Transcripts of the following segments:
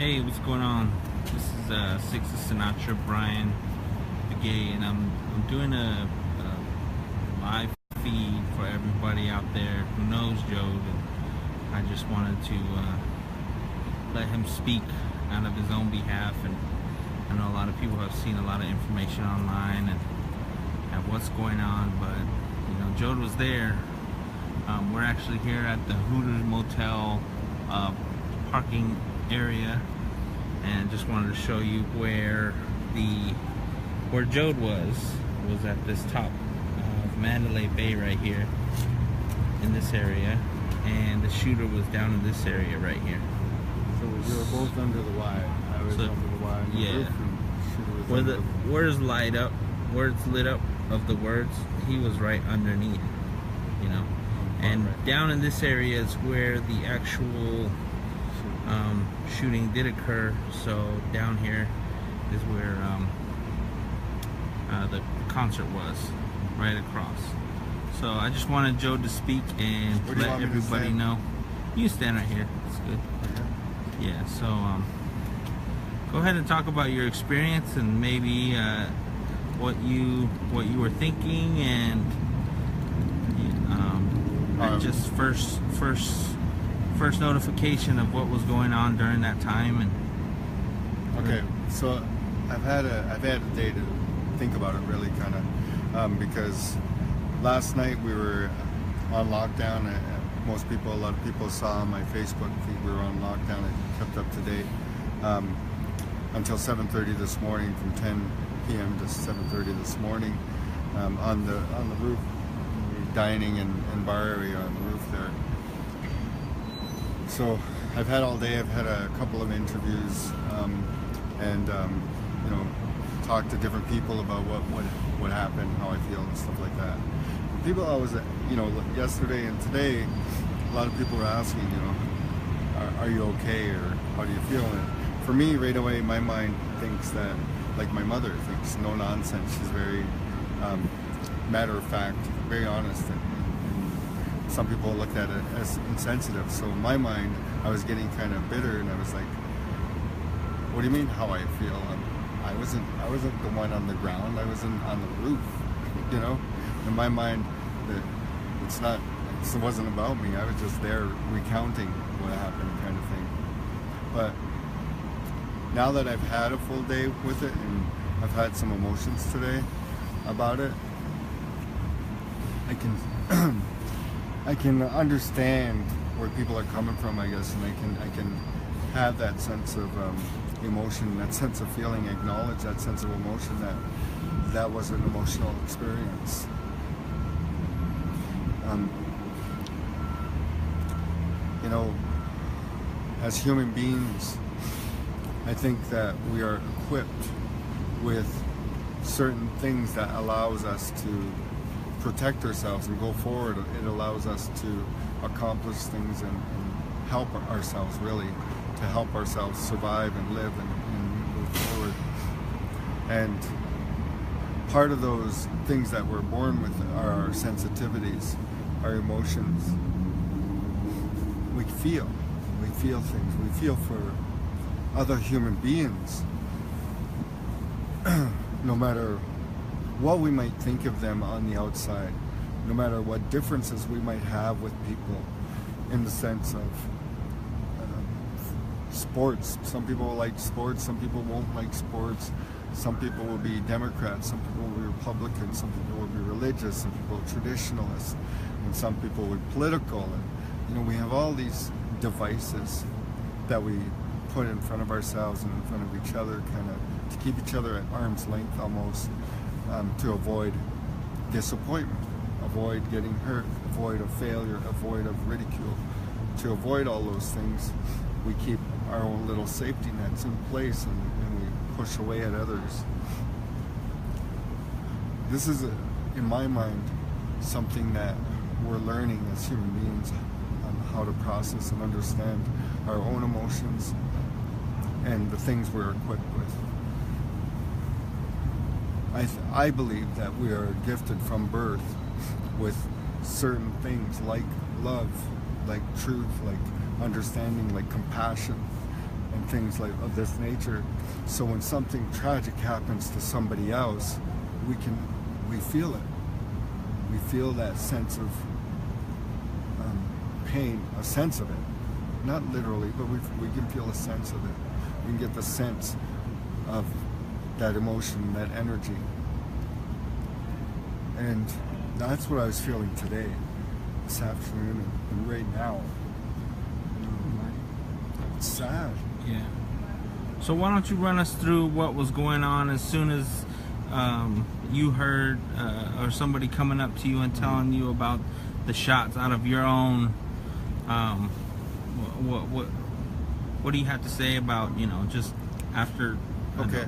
Hey, what's going on? This is Six of Sinatra, Brian Begay, and I'm doing a live feed for everybody out there who knows Jode, and I just wanted to let him speak out of his own behalf. And I know a lot of people have seen a lot of information online and what's going on, but Jode was there. We're actually here at the Hooters Motel parking area, and just wanted to show you where Jode was at this top of Mandalay Bay right here in this area, and the shooter was down in this area right here. So we were both under the Y. I was under the Y on the yeah. roof, and the shooter was where the words light up, where it's lit up of the words, he was right underneath, and right down in this area is where the actual shooting did occur. So down here is where the concert was, right across. So I just wanted Jode to speak and let everybody know. You stand right here. It's good. Okay. Yeah. So go ahead and talk about your experience and maybe what you were thinking, and just first notification of what was going on during that time. And okay, so I've had a day to think about it, really, kind of, because last night we were on lockdown. A lot of people saw on my Facebook feed we were on lockdown. I kept up to date until 7:30 this morning, from 10 p.m. to 7:30 this morning, on the roof, dining and bar area on the roof there. So I've had all day. I've had a couple of interviews, and talked to different people about what happened, how I feel, and stuff like that. People always, yesterday and today, a lot of people were asking, are you okay, or how do you feel? And for me, right away, my mind thinks that, like my mother thinks, no nonsense. She's very matter of fact, very honest, and some people looked at it as insensitive. So in my mind, I was getting kind of bitter, and I was like, what do you mean how I feel? I wasn't the one on the ground. I was on the roof, In my mind, it wasn't about me. I was just there recounting what happened, kind of thing. But now that I've had a full day with it, and I've had some emotions today about it, I can understand where people are coming from, I guess, and I can have that sense of emotion, that sense of feeling, acknowledge that sense of emotion, that was an emotional experience. As human beings, I think that we are equipped with certain things that allows us to protect ourselves and go forward. It allows us to accomplish things and help ourselves, really, to help ourselves survive and live and move forward. And part of those things that we're born with are our sensitivities, our emotions. We feel things. We feel for other human beings, no matter what we might think of them on the outside, no matter what differences we might have with people, in the sense of sports. Some people will like sports, some people won't like sports. Some people will be Democrats, some people will be Republicans, some people will be religious, some people are traditionalists, and some people will be political. And we have all these devices that we put in front of ourselves and in front of each other, kind of to keep each other at arm's length almost, to avoid disappointment, avoid getting hurt, avoid a failure, avoid of ridicule. To avoid all those things, we keep our own little safety nets in place, and we push away at others. This is, in my mind, something that we're learning as human beings, on how to process and understand our own emotions and the things we're equipped with. I believe that we are gifted from birth with certain things like love, like truth, like understanding, like compassion, and things like of this nature. So when something tragic happens to somebody else, we feel it. We feel that sense of pain, a sense of it. Not literally, but we can feel a sense of it. We can get the sense of that emotion, that energy. And that's what I was feeling today, this afternoon, and right now. It's sad. Yeah. So why don't you run us through what was going on as soon as you heard or somebody coming up to you and telling you about the shots out of your own. What do you have to say about, just after? Okay,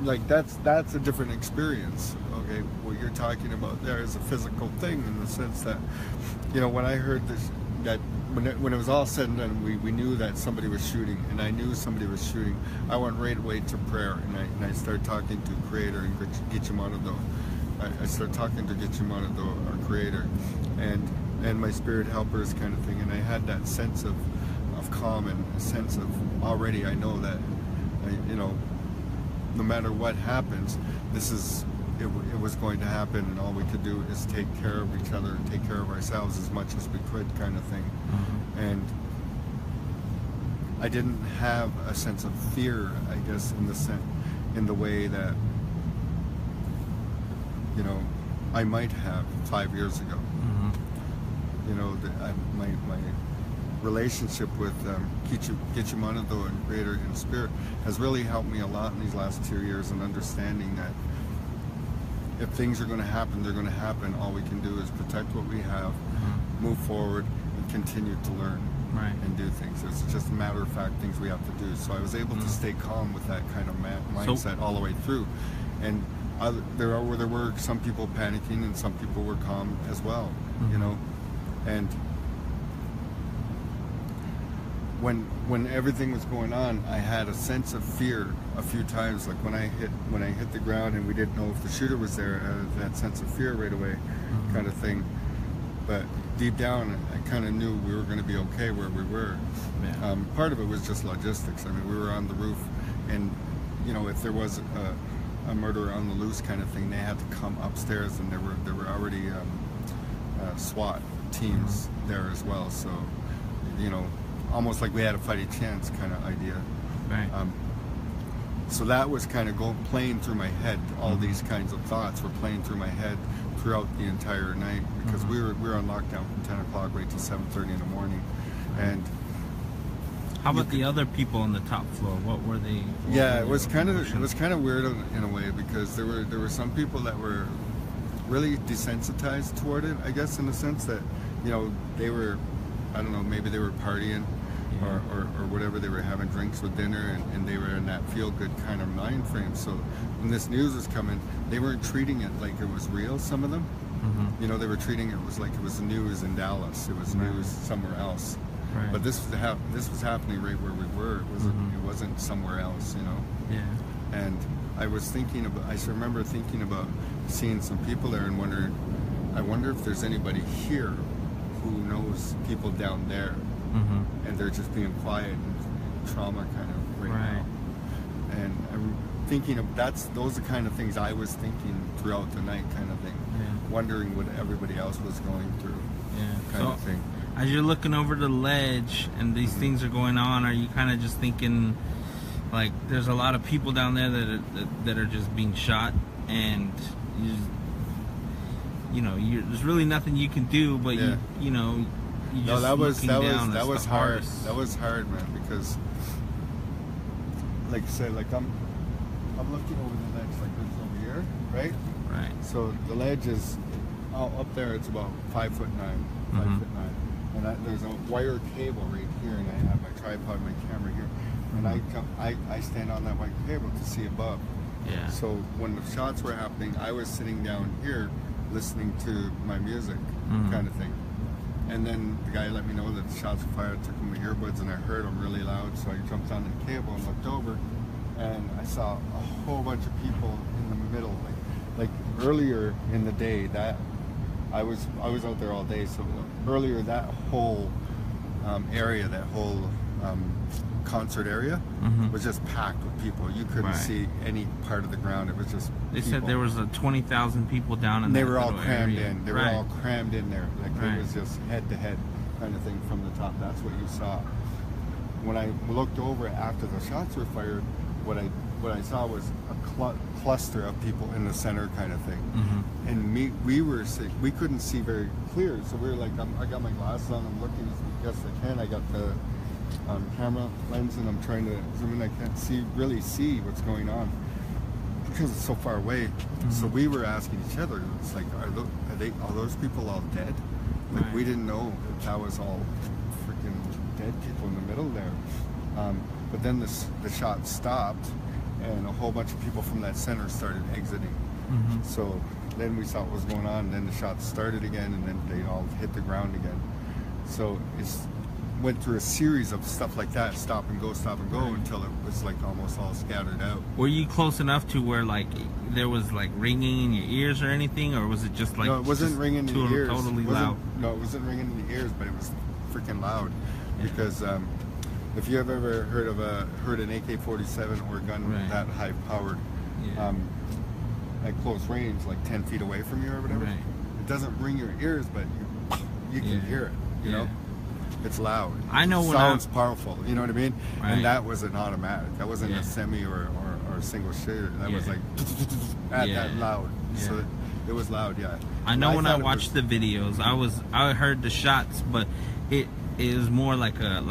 like that's a different experience. Okay, what you're talking about there is a physical thing in the sense that, when I heard this, that when it was all said and done, we knew that somebody was shooting, and I knew somebody was shooting. I went right away to prayer, and I started talking to Creator and Kechego. I started talking to Kechego, our Creator, and my spirit helpers kind of thing, and I had that sense of calm and a sense of already I know that no matter what happens, it was going to happen, and all we could do is take care of each other and take care of ourselves as much as we could, kind of thing. Mm-hmm. And I didn't have a sense of fear, I guess, in the way that I might have 5 years ago. Mm-hmm. My relationship with Kechego and Creator and Spirit has really helped me a lot in these last 2 years in understanding that if things are going to happen, they're going to happen. All we can do is protect what we have, Mm-hmm. move forward, and continue to learn and do things. It's just a matter of fact things we have to do. So I was able to stay calm with that kind of mindset all the way through. And there were some people panicking, and some people were calm as well, and when everything was going on, I had a sense of fear a few times. Like when I hit the ground and we didn't know if the shooter was there, I had that sense of fear right away, kind of thing. But deep down, I kind of knew we were going to be okay where we were. Yeah. Part of it was just logistics. I mean, we were on the roof, and if there was a murder on the loose kind of thing, they had to come upstairs, and there were already SWAT teams there as well. So almost like we had a fighting chance kind of idea. Right. So that was kind of playing through my head. All these kinds of thoughts were playing through my head throughout the entire night, because we were on lockdown from 10 o'clock right till 7:30 in the morning. And how about the other people on the top floor? What were they? It was kind of weird in a way, because there were some people that were really desensitized toward it, I guess, in the sense that they were, I don't know, maybe they were partying or whatever, they were having drinks with dinner, and they were in that feel-good kind of mind frame. So when this news was coming, they weren't treating it like it was real, some of them. Mm-hmm. They were treating it like it was news in Dallas. It was news somewhere else. Right. But this was happening right where we were. It wasn't somewhere else, Yeah. And I remember thinking about seeing some people there and wondering, I wonder if there's anybody here who knows people down there, and they're just being quiet and trauma kind of right now. And I'm thinking of those are the kind of things I was thinking throughout the night, kind of thing, wondering what everybody else was going through, kind of thing. As you're looking over the ledge and these things are going on, are you kind of just thinking, like, there's a lot of people down there that are just being shot, and there's really nothing you can do, but you just that was hard. hardest. That was hard, man, because, like I said, like I'm looking over the ledge like this over here, right? Right. So the ledge is up there. It's about 5'9", 5'9", and there's a wire cable right here, and I have my tripod, my camera here, and I stand on that white cable to see above. Yeah. So when the shots were happening, I was sitting down here listening to my music, kind of thing. And then the guy let me know that the shots were fired. I took my earbuds and I heard them really loud, so I jumped on the cable and looked over, and I saw a whole bunch of people in the middle. Like earlier in the day, that I was out there all day. So earlier, that whole area, that whole concert area was just packed with people. You couldn't see any part of the ground. It was just They people. said there was 20,000 people down in And they that were all little crammed area. in. They were all crammed in there. Like Right. it was just head to head kind of thing from the top. That's what you saw. When I looked over after the shots were fired, what I saw was a cluster of people in the center kind of thing. And we couldn't see very clear, so we were like, I got my glasses on, I'm looking as best I can. I got the camera lens and I'm trying to zoom in. I can't really see what's going on because it's so far away. So we were asking each other, it's like, are those people all dead? Like we didn't know that was all freaking dead people in the middle there. But then the shot stopped and a whole bunch of people from that center started exiting. So then we saw what was going on, and then the shots started again, and then they all hit the ground again. So it went through a series of stuff like that, stop and go, until it was like almost all scattered out. Were you close enough to where like there was like ringing in your ears or anything, or was it just like no, it wasn't ringing in the ears. Totally loud. No, it wasn't ringing in the ears, but it was freaking loud. Because if you have ever heard an AK-47 or a gun that high powered, at close range, like 10 feet away from you or whatever, it doesn't ring your ears, but you can hear it. You know, it's loud. I know when sounds powerful. You know what I mean? Right. And that was an automatic. That wasn't a semi or a single shooter. That was like that loud. So it was loud. Yeah. I know when I watched the videos, I heard the shots, but it was more like a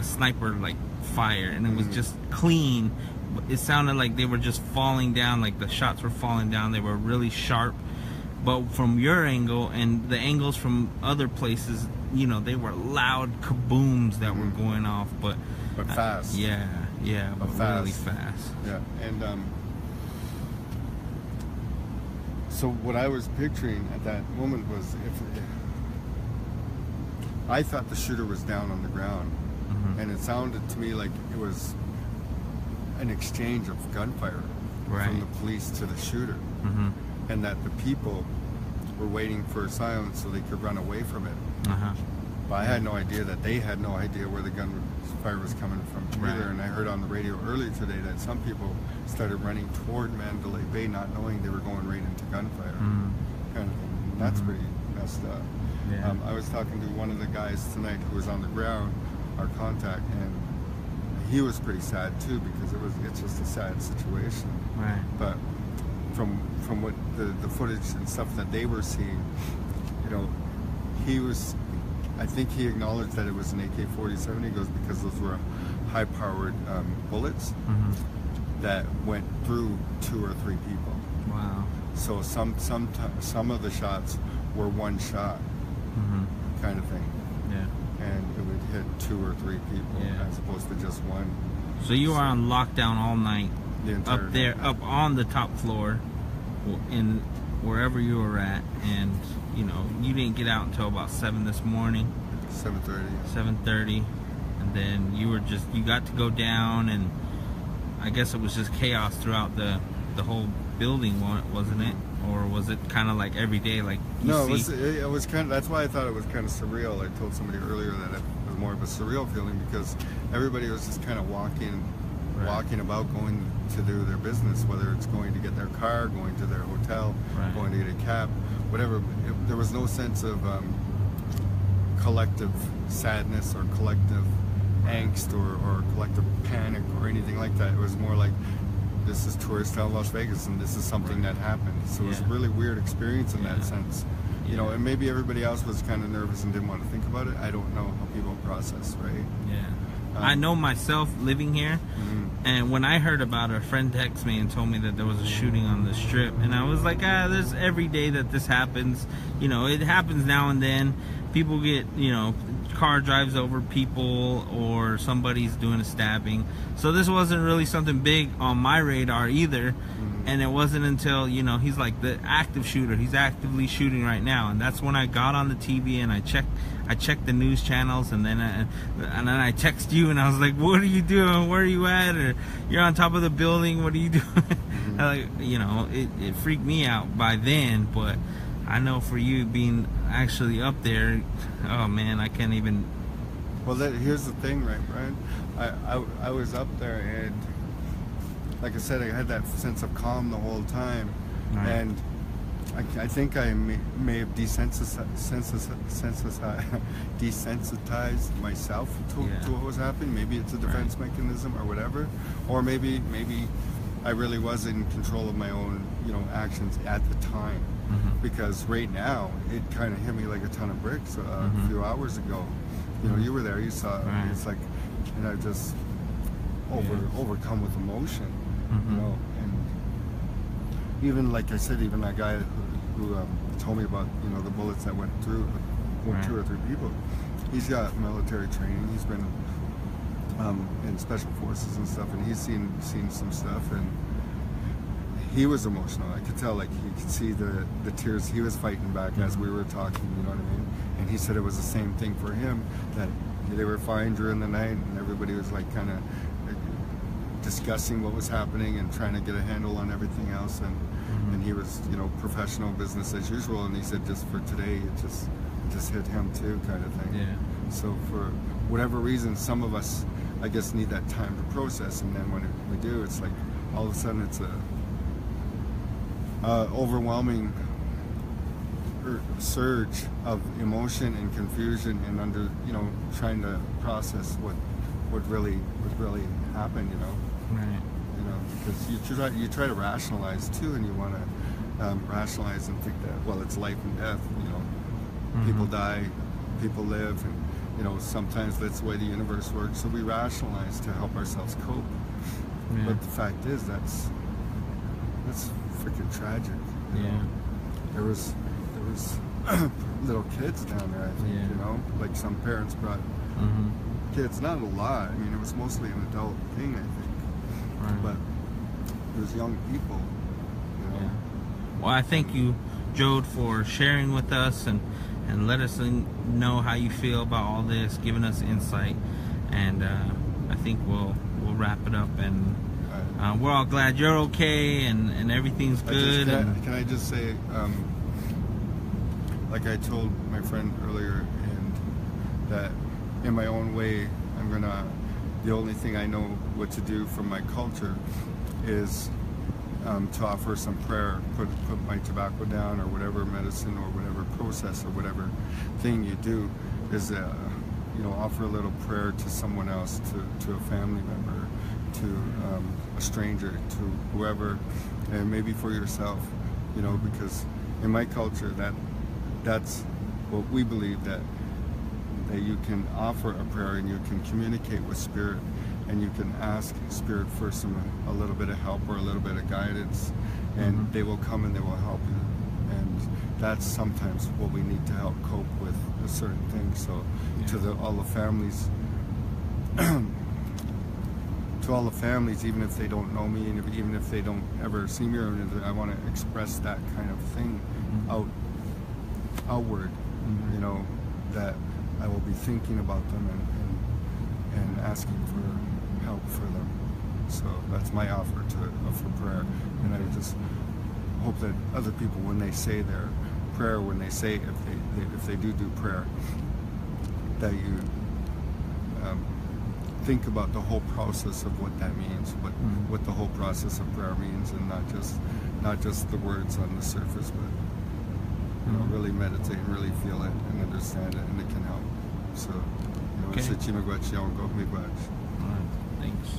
sniper like fire, and it was just clean. It sounded like they were just falling down, like the shots were falling down. They were really sharp. But from your angle and the angles from other places, you know, they were loud kabooms that were going off, but fast. But really fast. Yeah, and so what I was picturing at that moment was if I thought the shooter was down on the ground, and it sounded to me like it was an exchange of gunfire from the police to the shooter, and that the people were waiting for silence so they could run away from it. But I had no idea that they had no idea where the gunfire was coming from either. And I heard on the radio earlier today that some people started running toward Mandalay Bay, not knowing they were going right into gunfire. Kind of thing. And that's pretty messed up. I was talking to one of the guys tonight who was on the ground, our contact, and he was pretty sad too, because it's just a sad situation. But from what the footage and stuff that they were seeing, you know, I think he acknowledged that it was an AK-47. He goes, because those were high-powered bullets that went through 2 or 3 people. Wow. So some of the shots were one shot, kind of thing. And it would hit 2 or 3 people as opposed to just one. So you were on lockdown all night, up there, up on the top floor, in wherever you were at, and you know you didn't get out until about 7 this morning. 7:30. 7:30, and then you got to go down, and I guess it was just chaos throughout the whole building, wasn't it? Or was it kind of like every day? Like no, it was kind of. That's why I thought it was kind of surreal. I told somebody earlier that it was more of a surreal feeling because everybody was just kind of walking about, going to do their business, whether it's going to get their car, going to their hotel, going to get a cab, whatever. There was no sense of collective sadness or collective angst or collective panic or anything like that. It was more like, this is tourist town Las Vegas, and this is something that happened. So it was a really weird experience in that sense. You know, and maybe everybody else was kind of nervous and didn't want to think about it. I don't know how people process, right? I know myself living here, and when I heard about it, a friend texted me and told me that there was a shooting on the strip, and I was like, there's every day that this happens. You know, it happens now and then. People get, you know, car drives over people or somebody's doing a stabbing. So this wasn't really something big on my radar either. And it wasn't until, you know, he's like the active shooter. He's actively shooting right now. And that's when I got on the TV and I checked the news channels, and then I text you and I was like, what are you doing? Where are you at? Or you're on top of the building. What are you doing? Like, you know, it freaked me out by then, but I know for you being actually up there, oh man, I can't even Well, here's the thing, right, Brian? I was up there, and like I said, I had that sense of calm the whole time, Right. and I think I may have desensitized myself to what was happening. Maybe it's a defense mechanism or whatever, or maybe I really was in control of my own, actions at the time. Because right now it kind of hit me like a ton of bricks a few hours ago. You were there, you saw it. Right. It's like, and I just overcome with emotion, and even like I said, even that guy who told me about the bullets that went through 2 or 3 people. He's got military training. He's been in special forces and stuff, and he's seen some stuff, and he was emotional. I could tell, like, he could see the tears. He was fighting back as we were talking, you know what I mean? And he said it was the same thing for him, that they were fine during the night, and everybody was like kind of discussing what was happening and trying to get a handle on everything else, and he was, professional business as usual, and he said just for today it just hit him too, kind of thing. Yeah. So for whatever reason, some of us, I guess, need that time to process, and then when we do, it's like all of a sudden it's a overwhelming surge of emotion and confusion, and trying to process what really happened, Right. because you try to rationalize too, and you want to rationalize and think that, well, it's life and death, people die, people live, and sometimes that's the way the universe works, so we rationalize to help ourselves cope. Yeah. But the fact is, that's freaking tragic. There was little kids down there, I think. Like some parents brought kids, not a lot. I mean, it was mostly an adult thing, I think. Right. But it was young people. Yeah. Well, I thank you, Jode, for sharing with us and let us know how you feel about all this, giving us insight, and I think we'll wrap it up, and we're all glad you're okay and everything's good. Can I just say, like I told my friend earlier, and that in my own way, the only thing I know what to do from my culture is to offer some prayer, put my tobacco down, or whatever medicine or whatever process or whatever thing you do, is offer a little prayer to someone else, to a family member, to a stranger, to whoever, and maybe for yourself, because in my culture that's what we believe, that you can offer a prayer and you can communicate with spirit, and you can ask spirit for a little bit of help or a little bit of guidance, and they will come and they will help you. And that's sometimes what we need to help cope with a certain thing. So all the families, even if they don't know me, and even if they don't ever see me or anything, I want to express that kind of thing outward, that I will be thinking about them and asking for help for them. So that's my offer for prayer, and I just hope that other people, when they say their prayer, when they say, if they do prayer, that you think about the whole process of what that means, what the whole process of prayer means, and not just the words on the surface, but really meditate and really feel it and understand it, and it can help. So, Okay. it's a chimagwach, go, All right. Thanks.